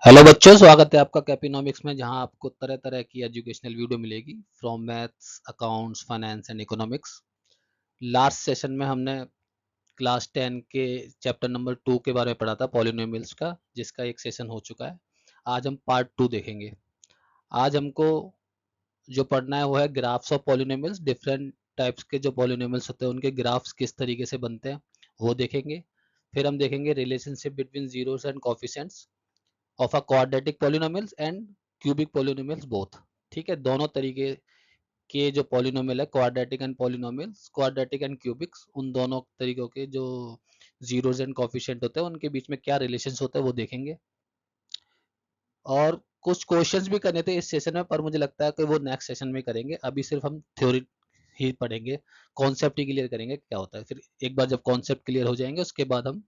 Hello बच्चों, स्वागत है आपका कैपिनोमिक्स में, जहां आपको तरह तरह की एजुकेशनल वीडियो मिलेगी from maths, accounts, finance and economics. Last session में हमने क्लास 10 के चैप्टर नंबर 2 के बारे में पढ़ा था, पॉलिनोमियल्स का, जिसका एक सेशन हो चुका है। आज हम पार्ट 2 देखेंगे। आज हमको जो पढ़ना है वो है graphs of polynomials. Different types के जो पॉलिनोमियल्स होते हैं उनके ग्राफ्स किस तरीके से बनते हैं वो देखेंगे। फिर हम देखेंगे relationship between zeros and coefficients of a quadratic polynomials and cubic polynomials both. ठीक है, दोनों तरीके के जो पॉलिनोमियल है, quadratic and polynomials, quadratic and cubics, उन दोनों तरीकों के जो जीरोस एंड कोफिशिएंट होते हैं उनके बीच में क्या रिलेशंस होते हैं वो देखेंगे। और कुछ क्वेश्चंस भी करने थे इस सेशन में, पर मुझे लगता है कि वो नेक्स्ट सेशन में करेंगे। अभी सिर्फ हम थ्योरी ही पढ़ेंगे, कॉन्सेप्ट ही क्लियर करेंगे क्या होता है। फिर एक बार जब कॉन्सेप्ट क्लियर हो जाएंगे उसके बाद हम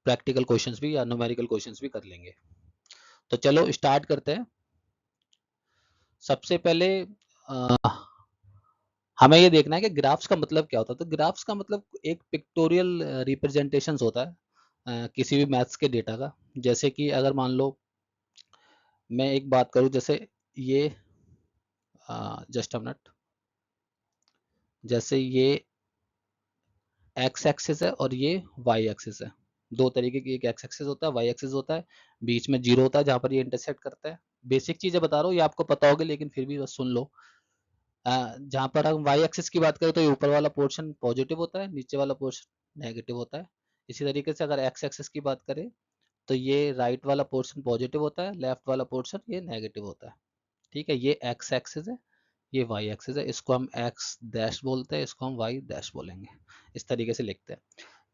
प्रैक्टिकल क्वेश्चंस भी या न्यूमेरिकल क्वेश्चंस भी कर लेंगे। तो चलो स्टार्ट करते हैं। सबसे पहले हमें ये देखना है कि ग्राफ्स का मतलब क्या होता है। तो ग्राफ्स का मतलब एक पिक्टोरियल रिप्रेजेंटेशन होता है किसी भी मैथ्स के डेटा का। जैसे कि अगर मान लो मैं एक बात करूं, जैसे ये जस्ट अ मिनट, जैसे ये एक्स एक्सिस है और ये वाई एक्सिस है। दो तरीके की, एक एक्स एक्सिस होता है, वाई एक्सिस होता है, बीच में जीरो होता है जहां पर ये इंटरसेक्ट करता है। बेसिक चीजें बता रहा हूँ, ये आपको पता होगी लेकिन फिर भी बस सुन लो। जहां पर हम वाई एक्सिस की बात करें तो ये ऊपर वाला पोर्शन पॉजिटिव होता है, नीचे वाला पोर्शन नेगेटिव होता है। इसी तरीके से अगर एक्स एक्सिस की बात करें तो ये राइट वाला पोर्शन पॉजिटिव होता है, लेफ्ट वाला पोर्शन ये नेगेटिव होता है। ठीक है, ये एक्स एक्सिस है, ये वाई एक्सिस है। इसको हम एक्स डैश बोलते हैं, इसको हम वाई डैश बोलेंगे। इस तरीके से लिखते हैं।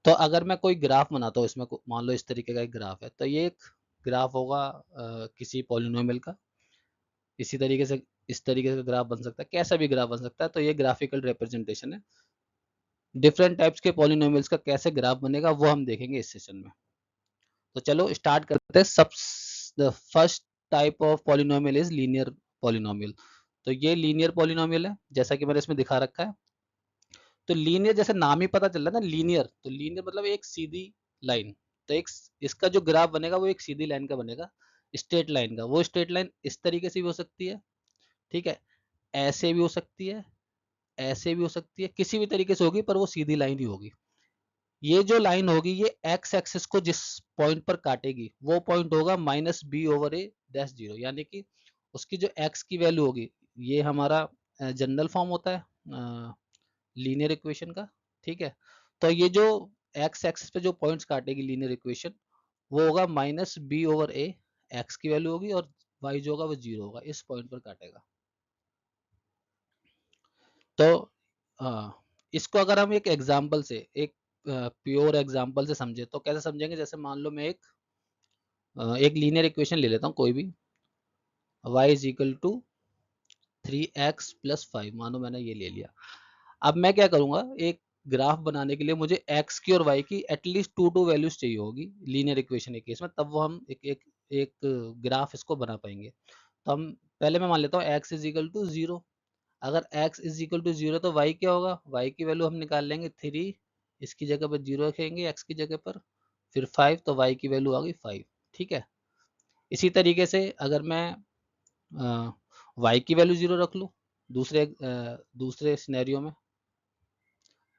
तो अगर मैं कोई ग्राफ बनाता हूँ इसमें, मान लो इस तरीके का एक ग्राफ है, तो ये एक ग्राफ होगा किसी पॉलिनोमियल का। इसी तरीके से इस तरीके का ग्राफ बन सकता है, कैसा भी ग्राफ बन सकता है। तो ये ग्राफिकल रिप्रेजेंटेशन है। डिफरेंट टाइप्स के पॉलिनोमियल्स का कैसे ग्राफ बनेगा वो हम देखेंगे इस सेशन में। तो चलो स्टार्ट करते हैं। सब the first type of polynomial is linear polynomial. तो ये लीनियर पॉलिनोमियल है, जैसा कि मैंने इसमें दिखा रखा है। तो लीनियर, जैसे नाम ही पता चल रहा है ना, लीनियर, तो लीनियर मतलब एक सीधी लाइन। तो एक इसका जो ग्राफ बनेगा वो एक सीधी लाइन का बनेगा, स्ट्रेट लाइन का। वो स्ट्रेट लाइन इस तरीके से भी हो सकती है, ठीक है, ऐसे भी हो सकती है, ऐसे भी हो सकती है, किसी भी तरीके से होगी पर वो सीधी लाइन ही होगी। ये जो लाइन होगी ये एक्स एक्सिस को जिस पॉइंट पर काटेगी वो पॉइंट होगा माइनस बी ओवर ए डैश जीरो। यानी कि उसकी जो एक्स की वैल्यू होगी, ये हमारा जनरल फॉर्म होता है लीनियर इक्वेशन का। ठीक है, तो ये जो एक्स एक्सिस पे जो पॉइंट्स काटेगी लीनियर इक्वेशन, वो होगा माइनस बी ओवर ए। एक्स की वैल्यू होगी और वाई जो होगा वो जीरो होगा, इस पॉइंट पर काटेगा। तो इसको अगर हम एक एग्जाम्पल से, एक प्योर एग्जाम्पल से समझे तो कैसे समझेंगे। जैसे मान लो मैं एक लीनियर इक्वेशन ले लेता हूँ कोई भी, y is equal to 3x plus 5। मानो मैंने ये ले लिया। अब मैं क्या करूंगा, एक ग्राफ बनाने के लिए मुझे x की और y की एटलीस्ट टू वैल्यूज चाहिए होगी लीनियर इक्वेशन के केस में, तब वो हम एक ग्राफ इसको बना पाएंगे। तो हम पहले मैं मान लेता हूँ x is equal to zero. अगर x is equal to zero तो y क्या होगा, y की वैल्यू हम निकाल लेंगे 3, इसकी जगह पर जीरो रखेंगे x की जगह पर, फिर 5, तो y की वैल्यू आ गई 5। ठीक है, इसी तरीके से अगर मैं y की वैल्यू जीरो रख लूँ दूसरे सिनेरियो में,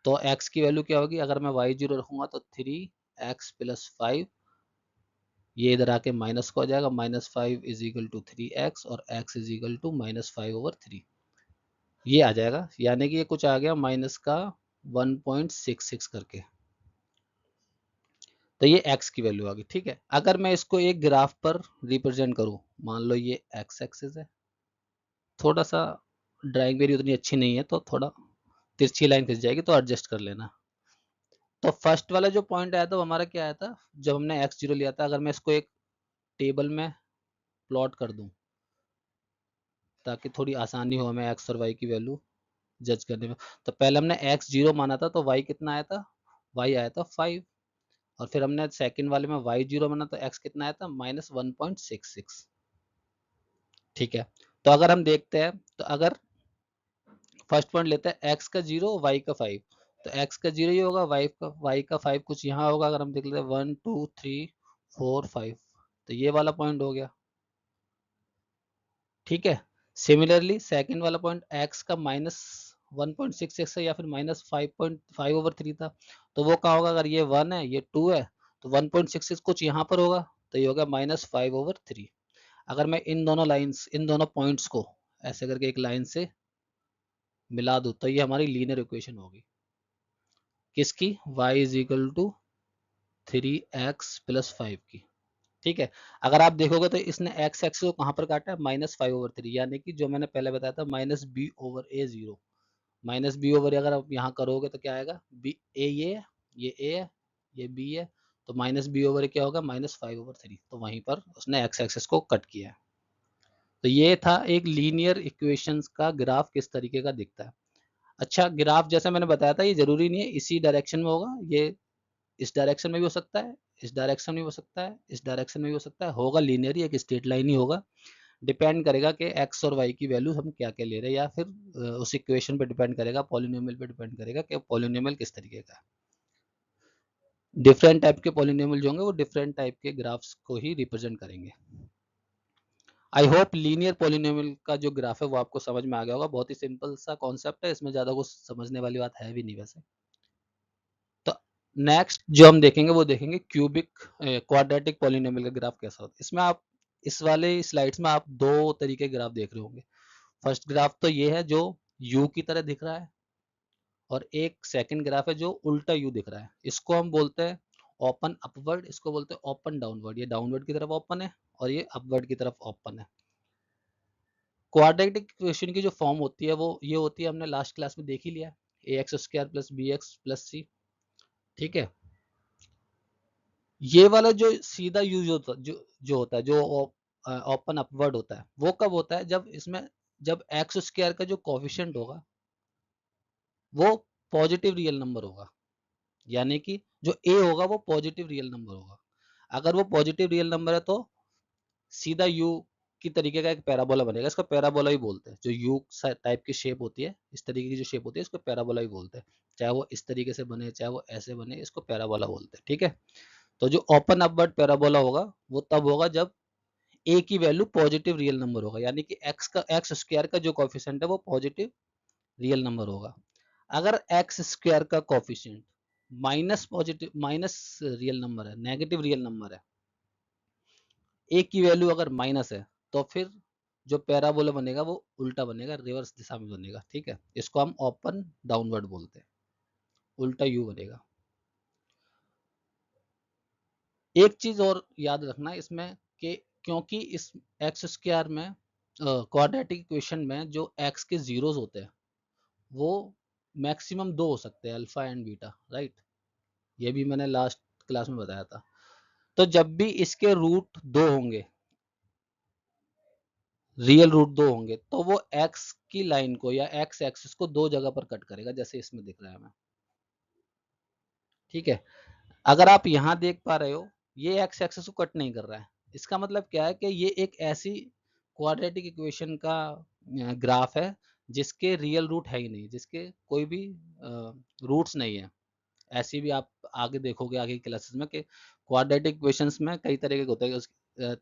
तो x की वैल्यू क्या होगी। अगर मैं y जीरो रखूंगा तो 3x प्लस 5, ये इधर आके माइनस का हो जाएगा। Minus 5 is equal to 3x और x is equal to minus 5/3, ये आ जाएगा। यानी कि ये कुछ आ गया माइनस का 1.66 करके। तो ये x की वैल्यू आ गई। ठीक है, अगर मैं इसको एक ग्राफ पर रिप्रेजेंट करूं, मान लो ये x एक्सिस है। थोड़ा सा ड्राइंग मेरी उतनी अच्छी नहीं है तो थोड़ा तिरछी लाइन खिंच जाएगी, तो एडजस्ट कर लेना। तो फर्स्ट वाला जो पॉइंट आया था वो हमारा क्या आया था, जब हमने एक्स जीरो लिया था। अगर मैं इसको एक टेबल में प्लॉट कर दूं ताकि थोड़ी आसानी हो हमें एक्स और वाई की वैल्यू जज करने में, तो पहले हमने एक्स जीरो माना था तो वाई कितना आया था, वाई आया था 5। और फिर हमने सेकंड वाले में वाई जीरो माना तो एक्स कितना आया था, माइनस 1.66। ठीक है, तो अगर हम देखते हैं, तो अगर फर्स्ट पॉइंट लेते हैं एक्स का जीरो, वाई का 5, तो एक्स का जीरो ही होगा, वाई का 5 कुछ यहाँ होगा। अगर हम देख लेते हैं 1 2 3 4 5, तो ये वाला पॉइंट हो गया, ठीक है। सिमिलरली सेकंड वाला पॉइंट x का -1.66 है या फिर -5.5/3 था, तो वो कहाँ होगा? अगर ये 1 है ये 2 है तो 1.66 कुछ यहाँ पर होगा, तो ये होगा -5/3। अगर मैं इन दोनों लाइंस, इन दोनों पॉइंट्स को ऐसे करके एक लाइन से मिला दूं तो ये हमारी लीनियर इक्वेशन होगी किसकी? y = 3x + 5 की, ठीक है। अगर आप देखोगे तो इसने x एक्सिस को कहाँ पर काटा है? -5/3, यानी कि जो मैंने पहले बताया था -b/a0, -b/a अगर आप यहाँ करोगे तो क्या आएगा? b a ये a है, ये b है, तो -b/a क्या होगा? -5/3। तो वहीं पर उसने x एक्सिस को कट किया है। तो ये था एक लीनियर इक्वेशंस का ग्राफ किस तरीके का दिखता है। अच्छा, ग्राफ जैसे मैंने बताया था ये जरूरी नहीं है इसी डायरेक्शन में होगा, ये इस डायरेक्शन में भी हो सकता है, इस डायरेक्शन में भी हो सकता है, इस डायरेक्शन में भी हो सकता है, होगा लीनियर ही, एक स्ट्रेट लाइन ही होगा। डिपेंड करेगा कि x और y की वैल्यू हम क्या क्या ले रहे हैं, या फिर उस इक्वेशन पे डिपेंड करेगा, पॉलिनोमियल पे डिपेंड करेगा कि पॉलिनोमियल किस तरीके का है। डिफरेंट टाइप के पॉलिनोमियल जो होंगे वो डिफरेंट टाइप के ग्राफ्स को ही रिप्रेजेंट करेंगे। आई होप लीनियर पॉलिनोमियल का जो ग्राफ है वो आपको समझ में आ गया होगा। बहुत ही सिंपल सा कॉन्सेप्ट है, इसमें ज्यादा कुछ समझने वाली बात है भी नहीं वैसे। तो नेक्स्ट जो हम देखेंगे वो देखेंगे क्यूबिक क्वाड्रेटिक पॉलिनोमियल का ग्राफ कैसा होता है। इसमें आप इस वाले स्लाइड्स में आप दो तरीके के ग्राफ देख रहे होंगे। फर्स्ट ग्राफ तो ये है जो यू की तरह दिख रहा है, और एक सेकंड ग्राफ है जो उल्टा यू दिख रहा है। इसको हम बोलते हैं ओपन अपवर्ड, इसको बोलते हैं ओपन डाउनवर्ड। ये डाउनवर्ड की तरफ ओपन है और ये अपवर्ड की तरफ ओपन है। क्वाड्रेटिक इक्वेशन की जो फॉर्म होती है वो ये होती है, हमने लास्ट क्लास में देख ही लिया, ax² + bx + c, ठीक है। ये वाला जो सीधा यू जो होता है, जो ओपन अपवर्ड होता है, वो कब होता है? जब इसमें जब x² का जो कोफिशिएंट होगा वो पॉजिटिव रियल नंबर होगा, यानी कि जो a होगा वो पॉजिटिव रियल नंबर होगा। अगर वो पॉजिटिव रियल नंबर है तो सीधा u की तरीके का एक पैराबोला बनेगा, इसको पैराबोला ही बोलते हैं। जो u टाइप की शेप होती है, इस तरीके की जो शेप होती है, इसको पैराबोला ही बोलते हैं। चाहे वो इस तरीके से बने, चाहे वो ऐसे बने, इसको पैराबोला बोलते हैं, ठीक है। तो जो ओपन अपवर्ड पैराबोला होगा वो तब होगा जब a की वैल्यू पॉजिटिव रियल नंबर होगा, यानी कि x² का जो कोफिशिएंट है वो पॉजिटिव रियल नंबर होगा। अगर x² का कोफिशिएंट माइनस रियल नंबर है, नेगेटिव रियल नंबर है, a की वैल्यू अगर माइनस है, तो फिर जो पैराबोला बनेगा वो उल्टा बनेगा, रिवर्स दिशा में बनेगा, ठीक है। इसको हम ओपन डाउनवर्ड बोलते हैं, उल्टा यू बनेगा। एक चीज और याद रखना इसमें कि क्योंकि इस x² में क्वाड्रेटिक इक्वेशन में जो x के जीरोस होते हैं वो मैक्सिमम 2 हो सकते हैं, अल्फा एंड बीटा, राइट। ये भी मैंने लास्ट क्लास में बताया था। तो जब भी इसके रूट 2 होंगे, रियल रूट 2 होंगे, तो वो x की लाइन को या x एक्सिस को दो जगह पर कट करेगा, जैसे इसमें दिख रहा है हमें, ठीक है। अगर आप यहाँ देख पा रहे हो ये x एक्सिस को कट नहीं कर रहा है, इसका मतलब क्या है कि ये एक ऐसी क्वाड्रेटिक इक्वेशन का ग्राफ है जिसके रियल रूट है ही नहीं, जिसके कोई भी रूट्स नहीं है। ऐसी भी आप आगे देखोगे आगे क्लासेस में कि क्वाड्रेटिक इक्वेशंस में कई तरह के होते हैं।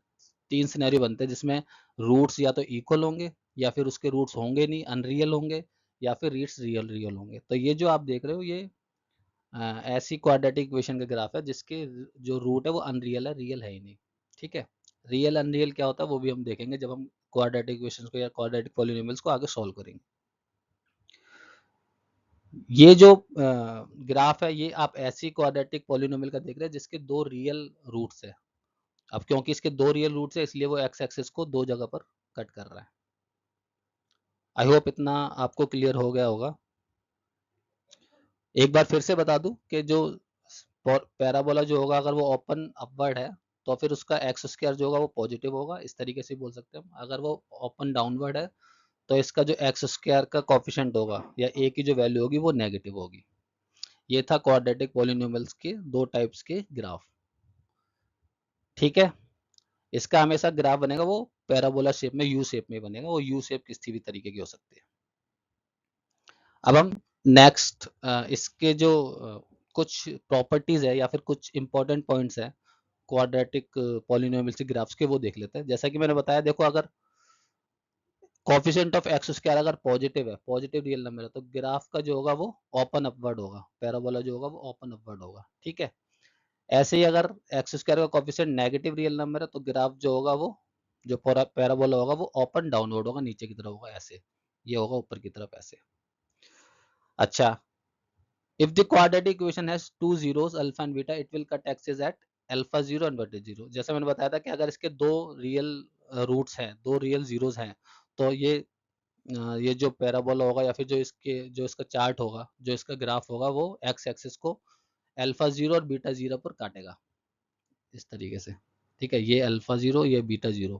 3 सिनेरियो बनते हैं जिसमें रूट्स या तो इक्वल होंगे, या फिर उसके रूट्स होंगे नहीं, अनरियल होंगे, या फिर रूट्स रियल रियल होंगे। तो ये जो आप देख रहे हो ये ऐसी क्वाड्रेटिक इक्वेशन का ग्राफ है जिसके जो रूट है वो अनरियल है, रियल है ही नहीं, ठीक है। रियल अनरियल क्या होता है वो भी हम देखेंगे जब हम क्वाड्रेटिक इक्वेशंस को या क्वाड्रेटिक पॉलिनोमियल्स को आगे सॉल्व करेंगे। ये जो ग्राफ है ये आप ऐसी क्वाड्रेटिक पॉलिनोमियल का देख रहे हैं जिसके दो रियल रूट्स है। अब क्योंकि इसके दो रियल रूट्स है इसलिए वो एक्स एक्सिस को दो जगह पर कट कर रहा है। आई होप इतना आपको क्लियर हो गया होगा। एक बार फिर से बता दूं कि जो पैराबोला जो होगा अगर वो ओपन अपवर्ड है तो फिर उसका x² जो होगा वो पॉजिटिव होगा, इस तरीके से बोल सकते हैं हम। अगर वो ओपन डाउनवर्ड है तो इसका जो x² का कोफिशिएंट होगा या a की जो वैल्यू होगी वो नेगेटिव होगी। ये था क्वाड्रेटिक पॉलिनोमियल्स के दो टाइप्स के ग्राफ, ठीक है। इसका हमेशा ग्राफ बनेगा वो पैराबोला शेप में, यू शेप में बनेगा। वो यू शेप किसी भी तरीके की हो सकती है। अब हम नेक्स्ट इसके जो कुछ प्रॉपर्टीज है या फिर कुछ इंपॉर्टेंट पॉइंट्स है क्वाड्रेटिक पॉलिनोमियल्स के ग्राफ्स के वो देख लेते हैं। जैसा कि मैंने बताया, देखो अगर कोफिशिएंट ऑफ एक्स स्क्वायर अगर पॉजिटिव है, पॉजिटिव रियल नंबर है, तो ग्राफ का जो होगा वो ओपन अपवर्ड होगा, पैराबोला जो होगा वो ओपन अपवर्ड होगा, ठीक है। ऐसे ही अगर एक्स स्क्वायर का कोफिशिएंट नेगेटिव रियल नंबर है, तो ग्राफ जो होगा वो, जो पैराबोला होगा वो ओपन डाउनवर्ड होगा, नीचे की तरफ होगा ऐसे, ये होगा ऊपर की तरफ ऐसे। अच्छा, if the quadratic equation has two zeros alpha and beta, it will cut axis at alpha 0 and beta 0। जैसे मैंने बताया था कि अगर इसके दो रियल रूट्स हैं, दो रियल जीरोस हैं, तो ये जो पैराबोला होगा या फिर जो इसका चार्ट होगा, जो इसका ग्राफ होगा, वो एक्स एक्सिस को अल्फा 0 और बीटा 0 पर काटेगा, इस तरीके से, ठीक है। ये अल्फा 0, ये बीटा 0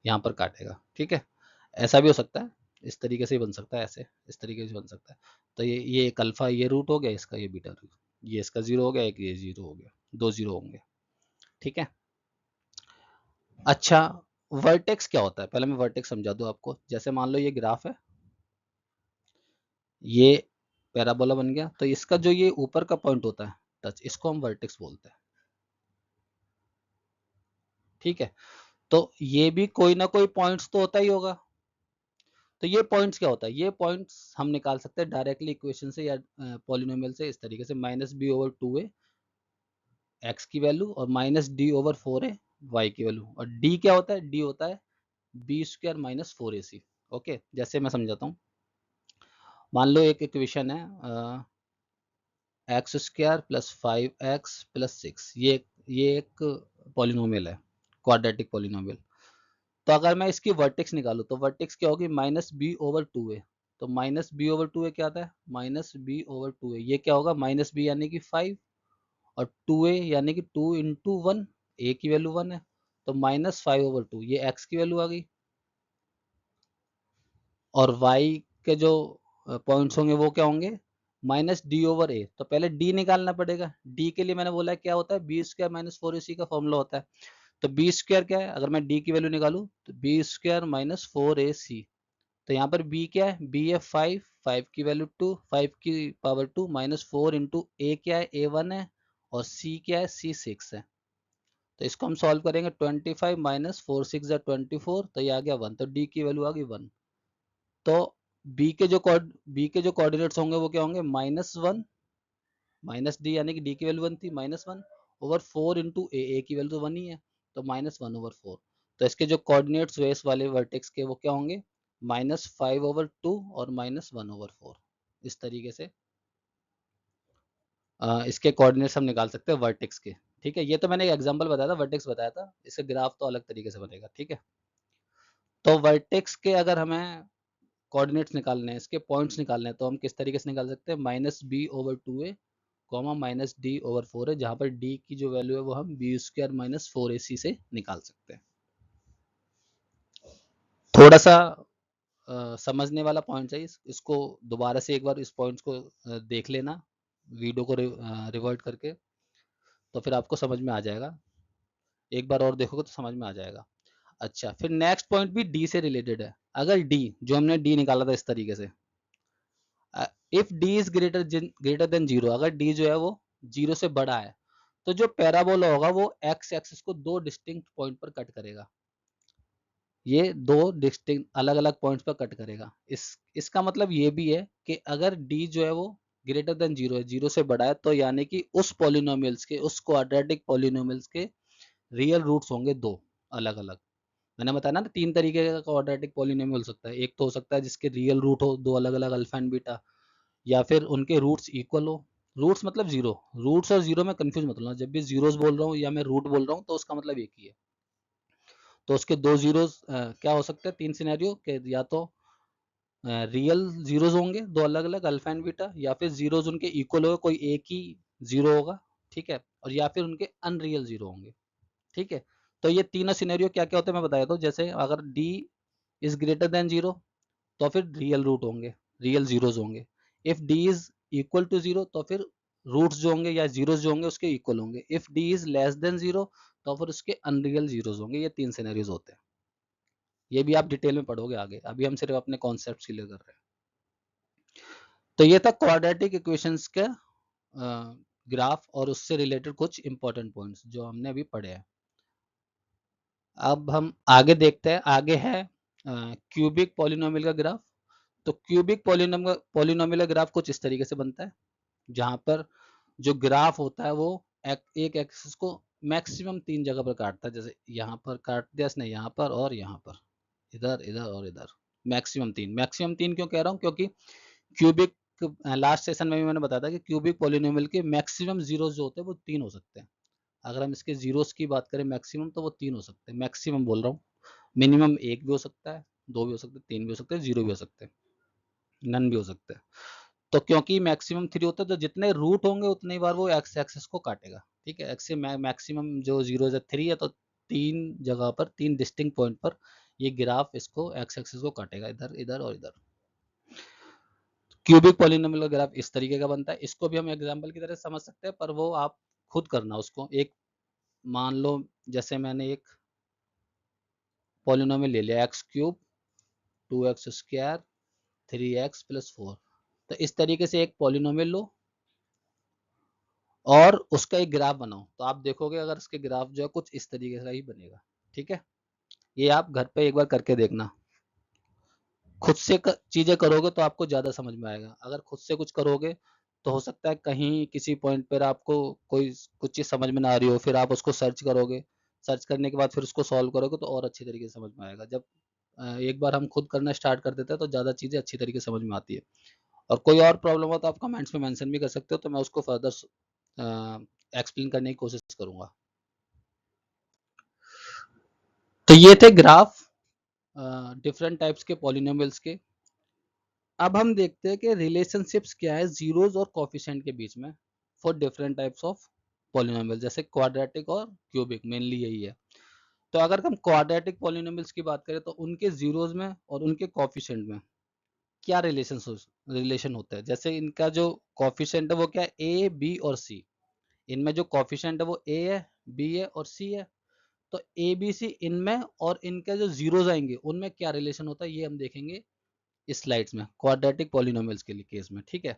यहाँ पर काटेगा, ठीक है। ऐसा भी हो सकता है, इस तरीके से ही बन सकता है, ऐसे इस तरीके से बन सकता है। तो ये एक अल्फा ये रूट हो गया, इसका ये बीटा रूट, ये इसका 0 हो गया, एक ये 0 हो गया, दो 0 होंगे, ठीक है। अच्छा, वर्टेक्स क्या होता है, पहले मैं वर्टेक्स समझा दूं आपको। जैसे मान लो ये ग्राफ है, ये पैराबोला बन गया, तो इसका जो ये ऊपर का पॉइंट होता है टच, इसको हम वर्टेक्स बोलते हैं, ठीक है। तो ये भी कोई ना कोई पॉइंट्स तो होता ही होगा। तो ये पॉइंट्स क्या होता है, ये पॉइंट्स हम निकाल सकते हैं डायरेक्टली इक्वेशन से या पॉलिनोमियल से, इस तरीके से minus b over 2a x की वैल्यू और minus d over 4a y की वैल्यू। और डी क्या होता है, डी होता है B square minus 4ac। Okay, जैसे मैं समझाता हूँ। मान लो एक इक्वेशन है x square plus 5x plus 6, ये एक पॉलिनोमियल है, क्वाड्रेटिक पॉलिनोमियल। तो अगर मैं इसकी वर्टेक्स निकालूं, तो वर्टेक्स क्या होगी, माइनस बी ओवर 2a। तो माइनस बी ओवर 2a क्या आता है, माइनस बी ओवर 2a, ये क्या होगा, माइनस बी यानी कि 5 और 2a यानी कि 2 इंटू 1, a की वैल्यू 1 है, तो माइनस 5 ओवर 2, ये x की वैल्यू आ गई। और y के जो पॉइंट्स होंगे वो क्या होंगे, माइनस डी ओवर ए। तो पहले d निकालना पड़ेगा, d के लिए मैंने बोला है क्या होता है, बी स्क्वायर माइनस 4ac का फॉर्मूला होता है। तो बी स्क्वायर क्या है, अगर मैं d की वैल्यू निकालूं, तो बी स्क्वायर माइनस 4ac। तो यहाँ पर b क्या है, b है 5, 5 की वैल्यू 2, 5 की पावर 2 माइनस 4 इंटू ए क्या है, a 1 है, और c क्या है, c 6 है। तो इसको हम सॉल्व करेंगे, 25 माइनस 4 6 या 24, तो ये आ गया 1। तो d की वैल्यू आ गई 1। तो बी के जो कोऑर्डिनेट्स होंगे वो क्या होंगे, -1, माइनस डी यानी कि डी की वैल्यू 1 थी, -1 ओवर 4 इंटू ए की वैल्यू तो 1 ही है, तो -1 ओवर 4। तो इसके जो कोऑर्डिनेट्स हुए इस वाले वर्टेक्स के वो क्या होंगे, -5 ओवर 2 और -1 ओवर 4। इस तरीके से इसके कोऑर्डिनेट्स हम निकाल सकते हैं वर्टेक्स के, ठीक है। ये तो मैंने एक एग्जांपल बताया था, वर्टेक्स बताया था, इसका ग्राफ तो अलग तरीके से बनेगा, ठीक है। तो वर्टेक्स के अगर हमें कोऑर्डिनेट्स निकालने हैं, इसके पॉइंट्स निकालने हैं, तो हम किस तरीके से निकाल सकते हैं, minus b over 2a comma minus d over 4a, जहाँ पर d की जो वैल्यू है वो हम बी स्क्वायर माइनस 4ac से निकाल सकते हैं। थोड़ा सा समझने वाला पॉइंट है, इसको दोबारा से एक बार इस पॉइंट्स को देख लेना, वीडियो को रिवर्ट करके, तो फिर आपको समझ में आ जाएगा। एक बार और देखोगे तो समझ में आ जाएगा। अच्छा, फिर नेक्स्ट पॉइंट भी d से रिलेटेड है। अगर d, जो हमने d निकाला था इस तरीके से, if d is greater then 0, अगर d जो है वो 0 से बड़ा है, तो जो पैराबोला होगा वो x एक्सिस को दो डिस्टिंक्ट पॉइंट पर कट करेगा। ये दो डिस्टिंक्ट अलग अलग पॉइंट्स पर कट करेगा। इसका मतलब ये भी है कि अगर d जो है वो ग्रेटर देन 0 है, 0 से बड़ा है, तो यानी कि उस पॉलिनोमियल्स के, उस क्वाड्रेटिक पॉलिनोमियल्स के रियल रूट्स होंगे दो अलग अलग। मैंने बताया ना, तीन तरीके का क्वाड्रेटिक पॉलिनोमियल हो सकता है। एक तो हो सकता है जिसके रियल रूट हो दो अलग अलग अल्फा एंड बीटा, या फिर उनके रूट्स इक्वल हो। रूट्स मतलब जीरो, रूट्स और जीरो में कंफ्यूज मत होना, जब भी जीरोस बोल रहा हूँ या मैं रूट बोल रहा हूँ तो उसका मतलब एक ही है। तो उसके दो जीरोस क्या हो सकते हैं, तीन सिनेरियो के, या तो रियल जीरोस होंगे दो अलग अलग अल्फा एंड बीटा, या फिर जीरोस उनके इक्वल होगा, कोई एक ही जीरो होगा, ठीक है, और या फिर उनके अनरियल जीरो होंगे, ठीक है। तो ये तीनों सिनेरियो क्या क्या होते हैं मैं बताया था। जैसे अगर d is greater than zero, तो फिर रियल रूट होंगे, रियल जीरोस होंगे। If d is equal to zero, तो फिर रूट्स जो होंगे या जीरोस जो होंगे उसके इक्वल होंगे। If d is less than zero, तो फिर उसके अनरियल जीरोस होंगे। ये तीन सिनेरियोज होते हैं, ये भी आप डिटेल में पढ़ोगे आगे, अभी हम सिर्फ अपने कॉन्सेप्ट क्लियर कर रहे हैं। तो ये था क्वाड्रेटिक इक्वेशंस का ग्राफ और उससे रिलेटेड कुछ इंपॉर्टेंट पॉइंट्स जो हमने अभी पढ़े हैं। अब हम आगे देखते हैं, आगे है क्यूबिक पॉलिनोमियल का ग्राफ। तो क्यूबिक पॉलिनोमियल का ग्राफ कुछ इस तरीके से बनता है, जहां पर जो ग्राफ होता है वो एक एक्सिस को मैक्सिमम 3 जगह पर काटता है। जैसे यहाँ पर काट दिया इसने, यहाँ पर और यहाँ पर, इधर इधर और इधर, मैक्सिमम तीन क्यों कह रहा हूँ, क्योंकि क्यूबिक, लास्ट सेशन में भी मैंने बताया था कि क्यूबिक पॉलिनोमियल के मैक्सिमम जीरोस जो होते हैं वो 3 हो सकते हैं। अगर हम इसके जीरोस की बात करें मैक्सिमम, तो वो 3 हो सकते हैं, मैक्सिमम बोल रहा हूँ। मिनिमम 1 भी हो सकता है, 2 भी हो सकते हैं, 3 भी हो सकते हैं, 0 भी हो सकते हैं, नन भी हो सकते हैं। तो क्योंकि मैक्सिमम 3 होता है, तो जितने रूट होंगे उतनी बार वो एक्स एक्सिस को काटेगा। ठीक है, एक्स मैक्सिमम जो 0 है 3 है, तो 3 जगह पर, 3 डिस्टिंक्ट पॉइंट पर ये ग्राफ इसको एक्स एक्सिस को काटेगा, इधर इधर और इधर। क्यूबिक पॉलिनोमियल का ग्राफ इस तरीके का बनता है। इसको भी हम एग्जांपल की तरह समझ सकते हैं, पर वो आप खुद करना उसको। एक मान लो, जैसे मैंने एक पॉलिनोमियल ले लिया x cube 2x square 3x + 4। तो इस तरीके से एक पॉलिनोमियल लो और उसका एक ग्राफ बनाओ, तो आप देखोगे अगर इसके ग्राफ जो है कुछ इस तरीके से ही बनेगा। ठीक है, ये आप घर पे एक बार करके देखना। खुद से चीजें करोगे तो आपको ज्यादा समझ में आएगा। अगर खुद से कुछ करोगे तो हो सकता है कहीं किसी पॉइंट पर आपको कोई कुछ चीज समझ में ना आ रही हो, फिर आप उसको सर्च करोगे, सर्च करने के बाद फिर उसको सॉल्व करोगे तो और अच्छी तरीके से समझ में आएगा। जब एक बार हम खुद करना स्टार्ट कर देते हैं तो ज़्यादा चीज़ें अच्छी तरीके से समझ में आती है। और कोई और प्रॉब्लम हो तो आप कमेंट्स में मेंशन भी कर सकते हो, तो मैं उसको फर्दर एक्सप्लेन करने की कोशिश करूंगा। तो ये थे ग्राफ डिफरेंट टाइप्स के पॉलिनोमियल्स के। अब हम देखते हैं कि रिलेशनशिप्स क्या है जीरोस और कोफिशिएंट के बीच में for different types of polynomial, जैसे क्वाड्रेटिक और क्यूबिक, मेनली यही है। तो अगर हम क्वाड्रेटिक पॉलिनोमियल्स की बात करें तो उनके जीरोस में और उनके कोफिशिएंट में क्या रिलेशन होता है। जैसे इनका जो कॉफिशिएंट है वो क्या है, ए बी और सी। इनमें जो कॉफिशिएंट है वो ए है, बी है और सी है। तो ए बी सी इनमें और इनके जो जीरोज आएंगे उनमें क्या रिलेशन होता है, ये हम देखेंगे इस स्लाइड्स में क्वाड्रेटिक पॉलिनोमियल्स के लिए केस में। ठीक है,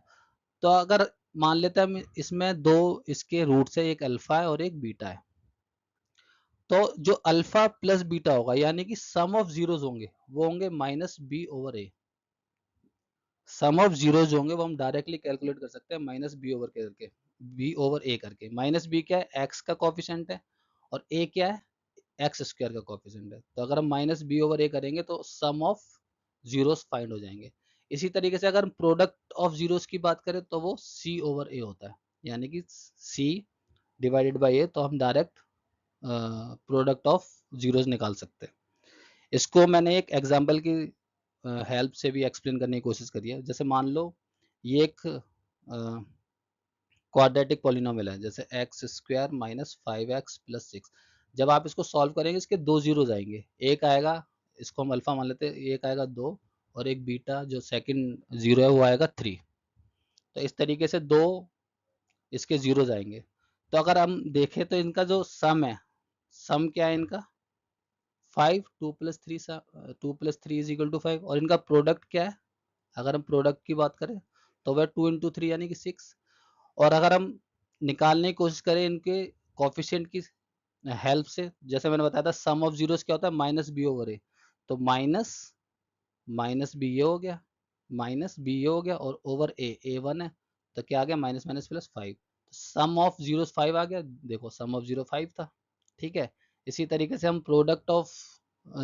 तो अगर मान लेते हैं हम इसमें दो इसके रूट्स है, एक अल्फा है और एक बीटा है। तो जो अल्फा प्लस बीटा होगा यानी कि सम ऑफ जीरोज होंगे वो होंगे -b/a। सम ऑफ जीरोज होंगे वो हम डायरेक्टली कैलकुलेट कर सकते हैं -b/a करके। -b क्या है, एक्स का कोफिशिएंट है, और a क्या है, एक्स स्क्वायर का कोफिशिएंट है। तो अगर हम -b/a करेंगे तो सम ऑफ जीरोस फाइंड हो जाएंगे। इसी तरीके से अगर हम प्रोडक्ट ऑफ जीरोस की बात करें तो वो c/a होता है, यानी कि c डिवाइडेड बाई a। तो हम डायरेक्ट प्रोडक्ट ऑफ जीरोस निकाल सकते हैं। इसको मैंने एक एग्जांपल की हेल्प से भी एक्सप्लेन करने की कोशिश करी है। जैसे मान लो ये एक क्वाड्रेटिक पॉलिनोमियल है, जैसे x² - 5x + 6। जब आप इसको सॉल्व करेंगे इसके दो जीरोज आएंगे, एक आएगा, इसको हम अल्फा मान लेते हैं, एक आएगा 2 और एक बीटा जो सेकंड जीरो है वो आएगा 3। तो इस तरीके से दो इसके जीरोज आएंगे। तो अगर हम देखें तो इनका जो सम है, सम क्या है इनका 5, 2 + 3 = 5, और इनका प्रोडक्ट क्या है, अगर हम प्रोडक्ट की बात करें तो वह 2 × 3 यानी कि 6। और अगर हम निकालने की कोशिश करें इनके कोफिशिएंट की हेल्प से, जैसे मैंने बताया था सम ऑफ जीरोस क्या होता है -b/a। तो माइनस बी ये हो गया, और ओवर ए 1 है, तो क्या आ गया minus minus plus 5। Sum of zero 5 आ गया, देखो सम ऑफ जीरो 5 था। ठीक है, इसी तरीके से हम प्रोडक्ट ऑफ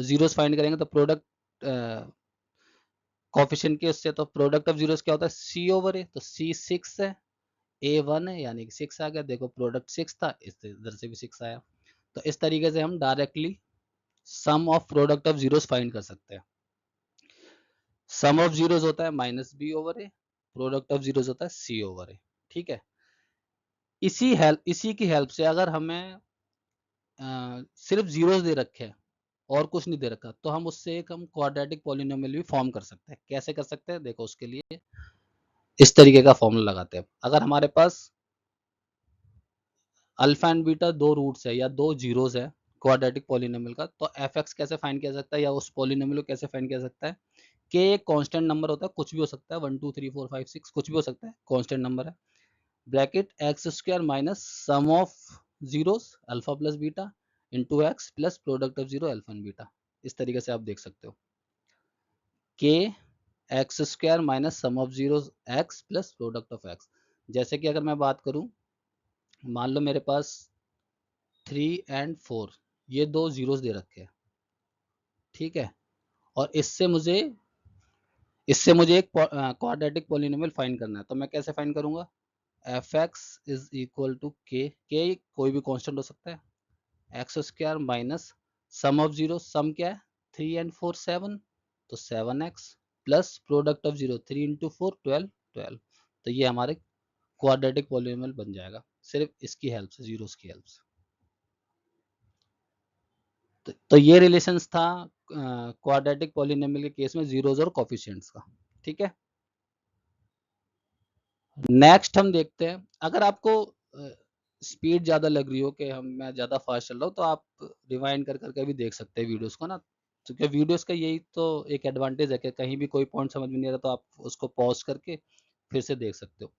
जीरोस फाइंड करेंगे तो प्रोडक्ट कोफिशिएंट के उससे, तो प्रोडक्ट ऑफ जीरोस क्या होता है c/a। तो c 6 है, a 1 है, यानी कि 6 आ गया। देखो प्रोडक्ट 6 था, इधर से भी 6 आया। तो इस तरीके से हम directly sum of product of zeros find कर सकते हैं। सम ऑफ जीरोस होता है -b/a, प्रोडक्ट ऑफ जीरोस होता है c/a। ठीक है, इसी की हेल्प से अगर हमें सिर्फ जीरोस दे रखे हैं और कुछ नहीं दे रखा, तो हम उससे एक हम क्वाड्रेटिक पॉलिनोमियल भी फॉर्म कर सकते हैं। कैसे कर सकते हैं, देखो उसके लिए इस तरीके का फॉर्मूला लगाते हैं। अगर हमारे पास अल्फा एंड बीटा दो रूट्स है या दो जीरोस है क्वाड्रेटिक पॉलिनोमियल का, तो एफ एक्स कैसे फाइंड किया जा सकता है या उस पॉलिनोमियल को कैसे फाइंड किया जा सकता है। के एक कांस्टेंट नंबर होता है, कुछ भी हो सकता है, 1 2 3 4 5 6 कुछ भी हो सकता है, कांस्टेंट नंबर है। Bracket x square minus sum of zeros alpha plus beta into x plus product of zero alpha and beta. इस तरीके से आप देख सकते हो के x square minus sum of zero x plus product of x. जैसे कि अगर मैं बात करूं, मान लो मेरे पास 3 एंड 4 ये दो जीरोस दे रखे हैं, ठीक है, और इससे मुझे एक क्वाड्रेटिक पॉलिनोमियल फाइंड करना है। तो मैं कैसे फाइंड करूंगा, f x is equal to k कोई भी कांस्टेंट हो सकता है x square minus sum of zero, sum क्या है 3 एंड 4 7, तो 7x plus product of zero 3 into 4 12। तो ये हमारे क्वाड्रेटिक पॉलिनोमियल बन जाएगा सिर्फ इसकी हेल्प से, जीरोस की हेल्प से। तो ये रिलेशंस था क्वाड्रेटिक पॉलिनोमियल के केस में जीरोस और कोफिशिएंट्स का, ठीक है। नेक्स्ट हम देखते हैं, अगर आपको स्पीड ज़्यादा लग रही हो कि मैं ज़्यादा फास्ट चल रहा हूँ, तो आप रिवाइंड कर करके भी देख सकते हैं वीडियोस को ना। तो क्या वीडियोस का यही तो एक एडवांटेज है कि कहीं भी कोई पॉइंट समझ में नहीं आ रहा तो आप उसको पॉज करके फिर से देख सकते हो।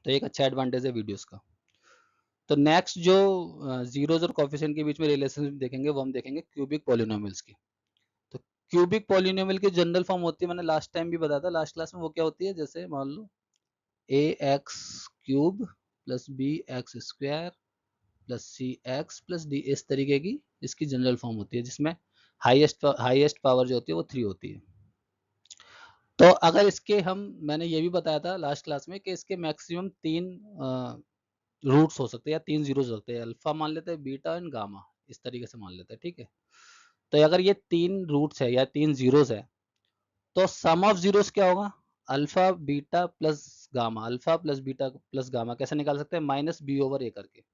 तो एक अच्छा एडवांटेज है वीडियोस का। तो नेक्स्ट जो जीरोज और कोफिशिएंट के बीच में रिलेशनशिप देखेंगे वो हम देखेंगे क्यूबिक पॉलिनोमियल्स की। तो क्यूबिक पॉलिनोमियल की जनरल फॉर्म होती है, मैंने लास्ट टाइम भी बताया था लास्ट क्लास में, वो क्या होती है, जैसे मान लो a x cube plus b x square plus c x plus d, इस तरीके की इसकी जनरल फॉर्म होती है, जिसमें हाईएस्ट पावर जो होती है वो 3 होती है। तो अगर इसके मैंने ये भी बताया था लास्ट क्लास में कि इसके मैक्सिमम 3 रूट्स हो सकते हैं या 3 जीरोस हो सकते हैं, अल्फा मान लेते हैं, बीटा एंड गामा, इस तरीके से मान लेते हैं, ठीक है। तो अगर ये 3 रूट्स है या 3 जीरोस है, तो सम ऑफ जीरोस क्या होगा, alpha beta plus gamma, alpha plus beta plus gamma कैसे निकाल सकते हैं, माइनस बी ओवर ए करके,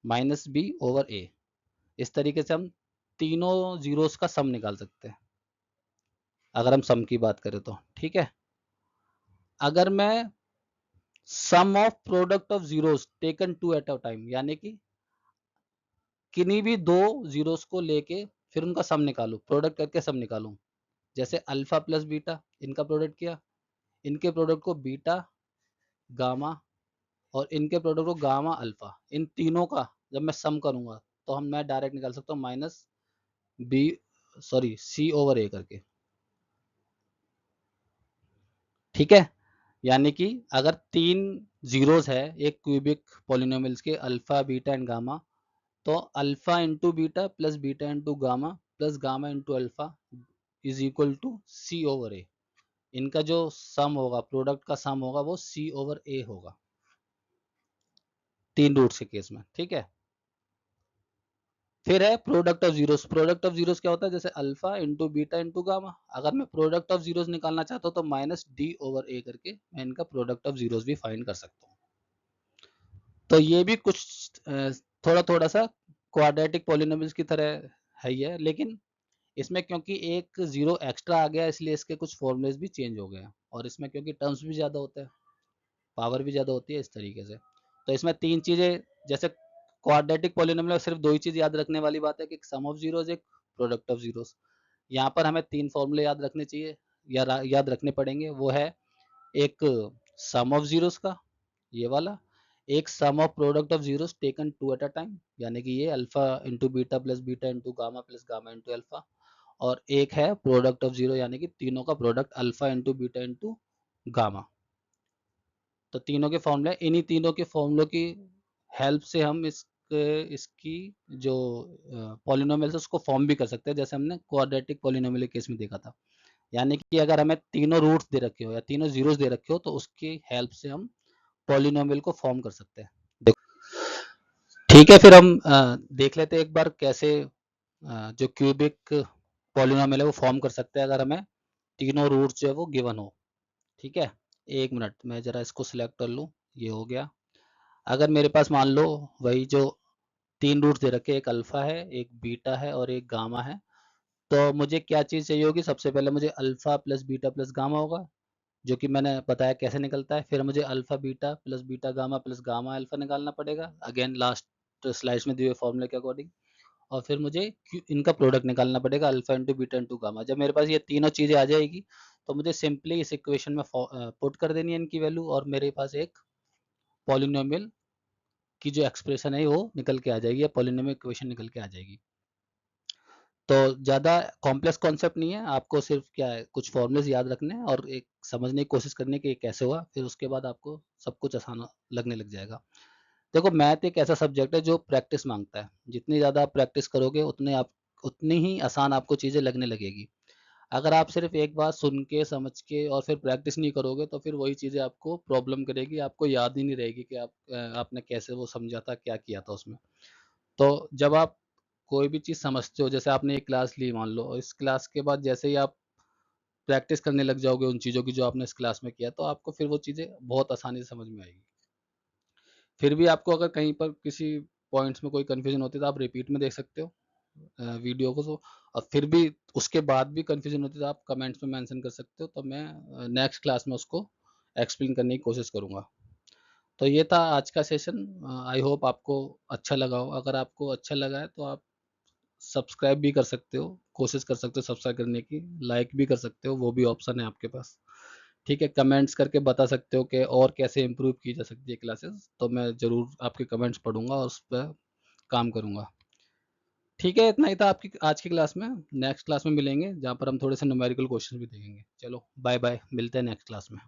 माइनस बी ओवर ए। इस तरीके से हम तीनों जीरोस का सम निकाल सकते हैं अगर हम सम की बात करें तो, ठीक है। अगर मैं sum of product of zeros taken two at a time, यानी कि किन्हीं भी दो जीरोस को लेके फिर उनका सम निकालूं, प्रोडक्ट करके सम निकालूं, जैसे अल्फा प्लस बीटा, इनका प्रोडक्ट किया, इनके प्रोडक्ट को बीटा गामा और इनके प्रोडक्ट को गामा अल्फा, इन तीनों का जब मैं सम करूंगा तो मैं डायरेक्ट निकाल सकता हूँ minus b sorry c over a करके, ठीक है। यानी कि अगर 3 जीरोस है एक क्यूबिक पॉलिनोमियल्स के, अल्फा बीटा एंड गामा, तो alpha into beta plus beta into gamma plus gamma into alpha is equal to c over a. इनका जो सम होगा, प्रोडक्ट का सम होगा, वो सी ओवर ए होगा 3 रूट्स के केस में, ठीक है। फिर है product of zeros. Product of zeros क्या होता है, जैसे alpha into beta into gamma. अगर मैं प्रोडक्ट ऑफ जीरोस निकालना चाहता हूँ तो माइनस डी ओवर ए करके मैं इनका प्रोडक्ट ऑफ जीरोस भी फाइंड कर सकता हूँ। तो ये भी कुछ थोड़ा थोड़ा सा क्वाड्रेटिक पॉलिनोमियल्स की तरह है ही है, लेकिन इसमें क्योंकि एक जीरो एक्स्ट्रा आ गया इसलिए इसके कुछ फॉर्मूलेस भी चेंज हो गए हैं, और इसमें क्योंकि टर्म्स भी ज़्यादा होते हैं, पावर भी ज़्यादा होती है, इस तरीके से। तो इसमें 3 चीज़ें, जैसे क्वाड्रेटिक पॉलिनोमियल में सिर्फ 2 ही चीज़ याद रखने वाली बात है कि सम ऑफ जीरोस, एक प्रोडक्ट ऑफ जीरोस। यहाँ पर हमें 3 फॉर्मूले याद रखने चाहिए या याद रखने पड़ेंगे। वो है एक सम ऑफ जीरोस का, ये वाला, एक sum of product of zeros taken two at a time, यानी कि ये alpha into beta plus beta into gamma plus gamma into alpha, और एक है प्रोडक्ट ऑफ जीरो, यानी कि तीनों का product alpha into beta into gamma. तो तीनों के फॉर्मूले, इन्हीं तीनों के फॉर्मूलों की हेल्प से हम इसकी जो पॉलिनोमियल है उसको फॉर्म भी कर सकते हैं, जैसे हमने क्वाड्रेटिक पॉलिनोमियल के केस में देखा था। यानी कि अगर हमें तीनों रूट्स दे रखे हो या तीनों जीरोस दे रखे हो तो उसकी हेल्प से हम पॉलिनोमियल को फॉर्म कर सकते हैं। ठीक है, फिर हम देख लेते हैं एक बार कैसे जो क्यूबिक पॉलिनोमियल है वो फॉर्म कर सकते हैं अगर हमें तीनों रूट्स जो है वो गिवन हो। ठीक है, एक मिनट मैं जरा इसको सिलेक्ट कर लूँ, ये हो गया। अगर मेरे पास मान लो वही जो 3 रूट्स दे रखे, एक अल्फा है, एक बीटा है और एक गामा है, तो मुझे क्या चीज़ चाहिए होगी, सबसे पहले मुझे alpha plus beta plus gamma होगा, जो कि मैंने बताया कैसे निकलता है। फिर मुझे alpha beta plus beta gamma plus gamma alpha निकालना पड़ेगा, अगेन लास्ट स्लाइड्स में दिए हुए फॉर्मूले के अकॉर्डिंग। और फिर मुझे इनका प्रोडक्ट निकालना पड़ेगा, alpha into beta into gamma. जब मेरे पास ये तीनों चीज़ें आ जाएगी तो मुझे सिंपली इस इक्वेशन में पुट कर देनी है इनकी वैल्यू, और मेरे पास एक पॉलिनोमियल की जो एक्सप्रेशन है वो निकल के आ जाएगी, या पॉलिनोमियल इक्वेशन निकल के आ जाएगी। तो ज़्यादा कॉम्प्लेक्स कॉन्सेप्ट नहीं है, आपको सिर्फ क्या है, कुछ फॉर्मूलेज याद रखने हैं और एक समझने की कोशिश करने की ये कैसे हुआ, फिर उसके बाद आपको सब कुछ आसान लगने लग जाएगा। देखो, मैथ एक ऐसा सब्जेक्ट है जो प्रैक्टिस मांगता है। जितनी ज़्यादा आप प्रैक्टिस करोगे उतनी ही आसान आपको चीज़ें लगने लगेगी। अगर आप सिर्फ एक बार सुन के, समझ के और फिर प्रैक्टिस नहीं करोगे, तो फिर वही चीज़ें आपको प्रॉब्लम करेगी, आपको याद ही नहीं रहेगी कि आपने कैसे वो समझा था, क्या किया था उसमें। तो जब आप कोई भी चीज़ समझते हो, जैसे आपने एक क्लास ली मान लो, और इस क्लास के बाद जैसे ही आप प्रैक्टिस करने लग जाओगे उन चीज़ों की जो आपने इस क्लास में किया, तो आपको फिर वो चीज़ें बहुत आसानी से समझ में आएगी। फिर भी आपको अगर कहीं पर किसी पॉइंट्स में कोई कन्फ्यूजन होती है, तो आप रिपीट में देख सकते हो वीडियो को। तो और फिर भी उसके बाद भी कन्फ्यूजन होती है, तो आप कमेंट्स में मेंशन कर सकते हो, तो मैं नेक्स्ट क्लास में उसको एक्सप्लेन करने की कोशिश करूँगा। तो ये था आज का सेशन। आई होप आपको अच्छा लगा हो। अगर आपको अच्छा लगा है, तो आप सब्सक्राइब भी कर सकते हो, कोशिश कर सकते हो सब्सक्राइब करने की, लाइक भी कर सकते हो, वो भी ऑप्शन है आपके पास। ठीक है, कमेंट्स करके बता सकते हो कि और कैसे इम्प्रूव की जा सकती है क्लासेस, तो मैं ज़रूर आपके कमेंट्स पढ़ूंगा और उस पर काम करूंगा। ठीक है, इतना ही था आपकी आज की क्लास में। नेक्स्ट क्लास में मिलेंगे, जहाँ पर हम थोड़े से न्यूमेरिकल क्वेश्चन भी देखेंगे। चलो बाय बाय, मिलते हैं नेक्स्ट क्लास में।